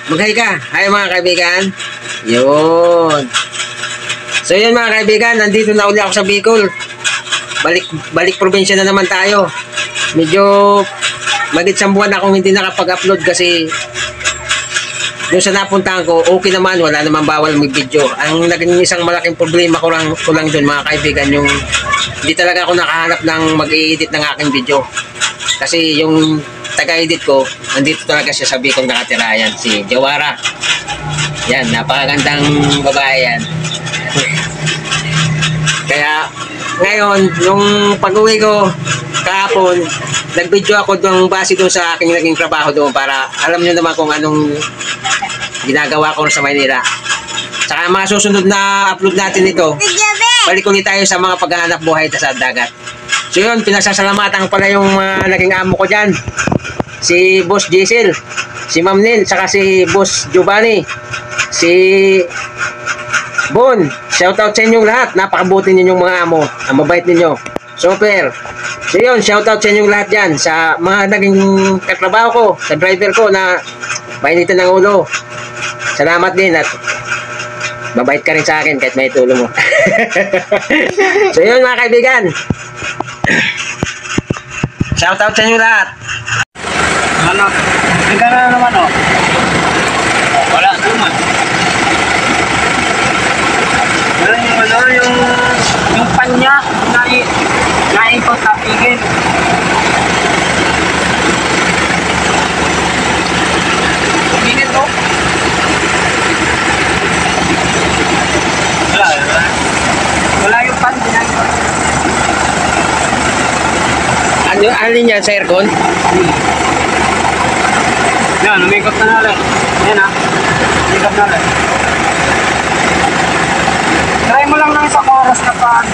Mag-hi ka. Hi mga kaibigan. Yun. So yun mga kaibigan, nandito na uli ako sa Bicol. Balik probinsya na naman tayo. Medyo magit isang buwan akong hindi nakapag-upload kasi yung sa napuntahan ko, okay naman, wala namang bawal mag-video. Ang naging isang malaking problema ko lang doon mga kaibigan, yung hindi talaga ako nakahanap ng mag-i-edit ng aking video. Kasi yung taga-edit ko, nandito talaga siya sa Bicol nakatira, yan, si Jawara. Yan, napakagandang babae yan. Kaya ngayon, yung pag-uwi ko kahapon, nag-video ako doon base doon sa aking naging trabaho doon para alam nyo naman kung anong ginagawa ko sa Maynila. Saka mga susunod na upload natin ito, balik ulit tayo sa mga paghahanap buhay sa dagat. So yun, pinasasalamatan pala yung naging amo ko dyan. Si Boss Diesel, si Ma'am Nil, saka si Boss Giovanni, si Bon. Shoutout sa inyong lahat. Napakabuti ninyong mga amo. Ang mabait ninyo. Super. So yun, shoutout sa inyong lahat dyan. Sa mga naging katrabaho ko, sa driver ko na mainitan ng ulo. Salamat din at mabait ka rin sa akin kahit may tulo mo. So yun mga kaibigan. Shoutout sa inyo lahat. Ano? Tingnan na naman oh. Wala naman. Yung panya naikot na pigil. Pigil to? Wala yung pan. Ano alin yan sa aircon? Yan, umikot na natin. Yan ha. Umikot na natin. Try mo lang ng isang oras na pa.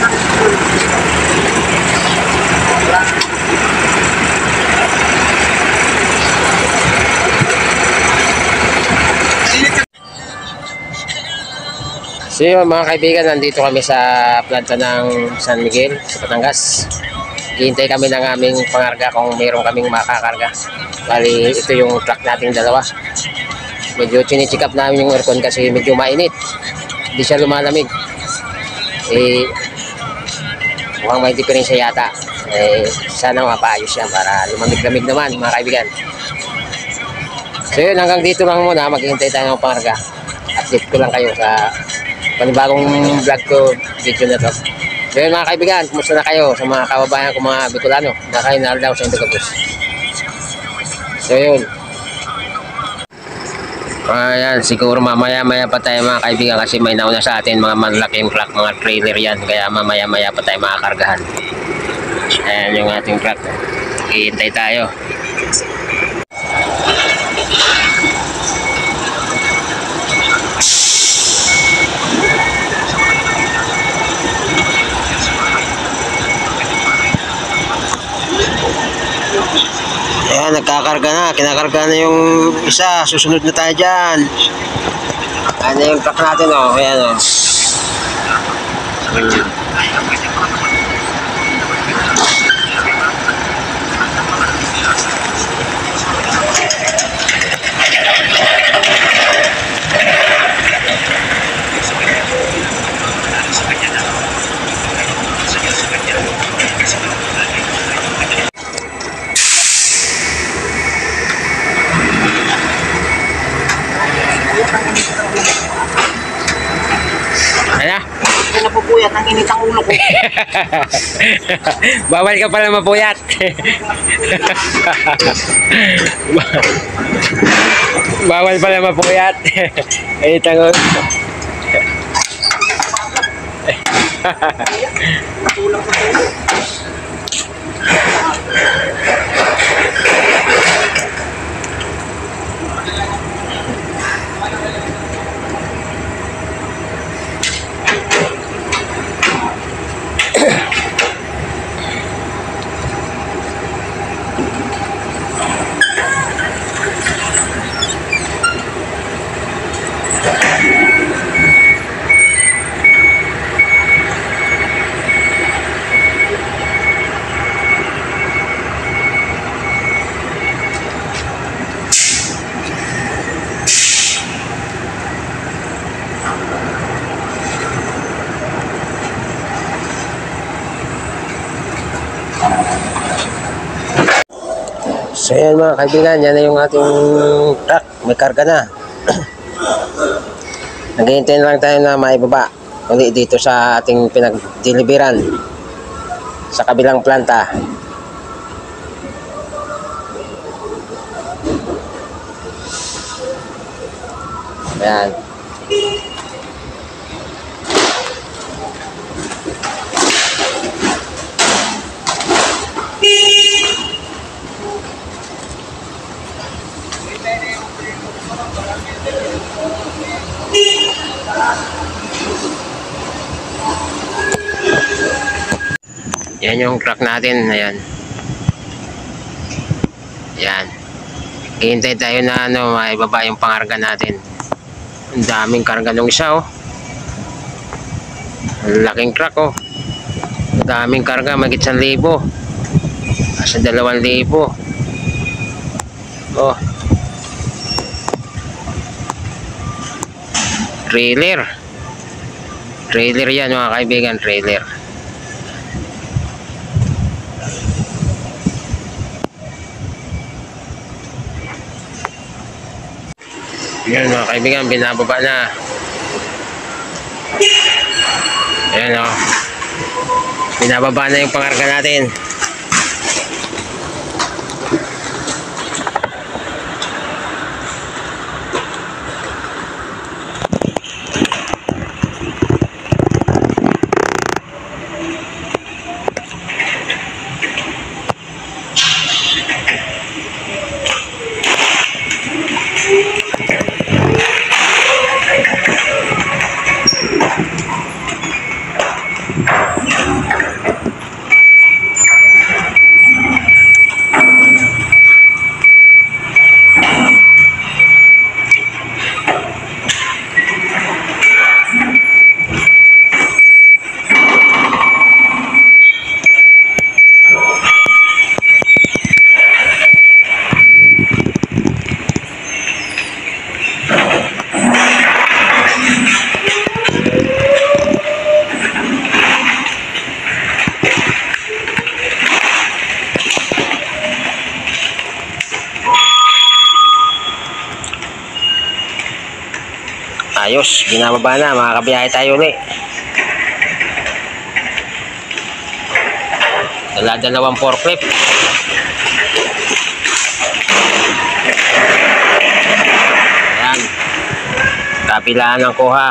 So yun mga kaibigan, nandito kami sa planta ng San Miguel sa Batangas. Hihintay kami ng aming pangarga kung mayroon kaming makakarga. Bali ito yung truck nating dalawa. Medyo chine-check up namin yung aircon kasi medyo mainit. Hindi siya lumalamig. Mukhang may diferensya yata. Sana mapaayos yan para lumamig-lamig naman mga kaibigan. So yun, hanggang dito lang muna. Maghihintay tayo ng pangarga. Update ko lang kayo sa panibagong vlog ko, video na to. So yun mga kaibigan, kumusta na kayo sa mga kababayan ko mga Bicolano na kayo naralaw sa Indogabus. So yun. Ayan, siguro mamaya-maya pa tayo mga kaibigan kasi may nauna sa atin mga malaking truck, mga trailer yan. Kaya mamaya-maya pa tayo makakargahan. Ayan yung ating truck. Hihintay tayo. Ayan, nagkakarga na. Kinakarga na yung isa. Susunod na tayo dyan. Ayan na yung truck natin, oh. Ayan, oh. Ayan. Kaya napupuyat ang init ang ulo ko. Bawal ka pala mapuyat. Bawal pala mapuyat. Ay, tangon. Tulang sa ulo. So yan mga kaibigan, yan na yung ating truck. May karga na. Naghihintay na lang tayo na maibaba uli dito sa ating pinag-deliveran sa kabilang planta. Ayan. Yan yung truck natin. Ayan. Yan. Hihintay tayo na maibaba yung pangarga natin. Ang daming karga nung isa oh. Ang laking truck oh. Ang daming karga, magit 1,000. Asa 2,000. Oh. Trailer. Trailer yan mga kaibigan, trailer. Yan mga kaibigan, binababa na. Ayan o. Binababa na yung pangarga natin. Ayos, binababa na, makakabiyahe tayo ulit. Dalawang forklift. Ayan, kapilaan ng kuha.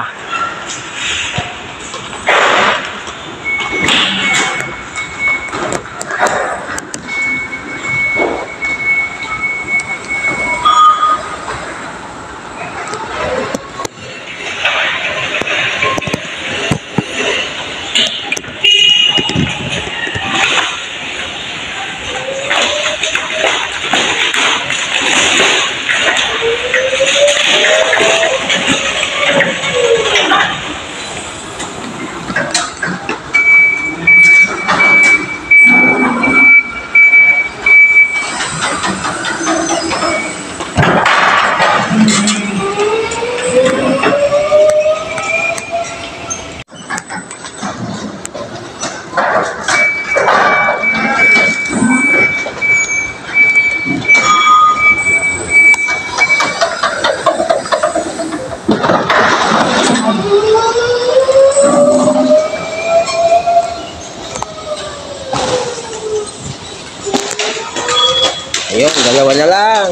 Ayun, dalawa na lang.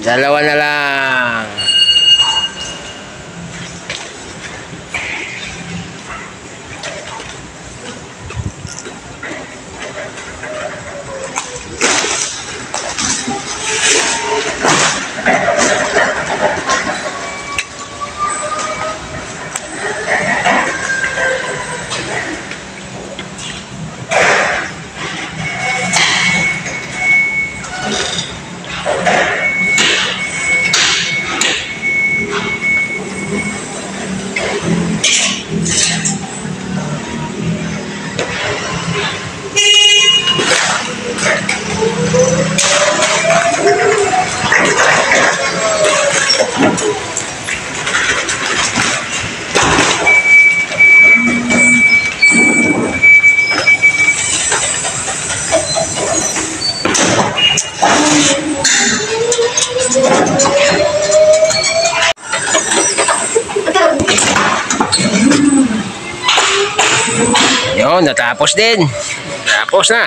Dalawa na lang. Yun, natapos din. Tapos na.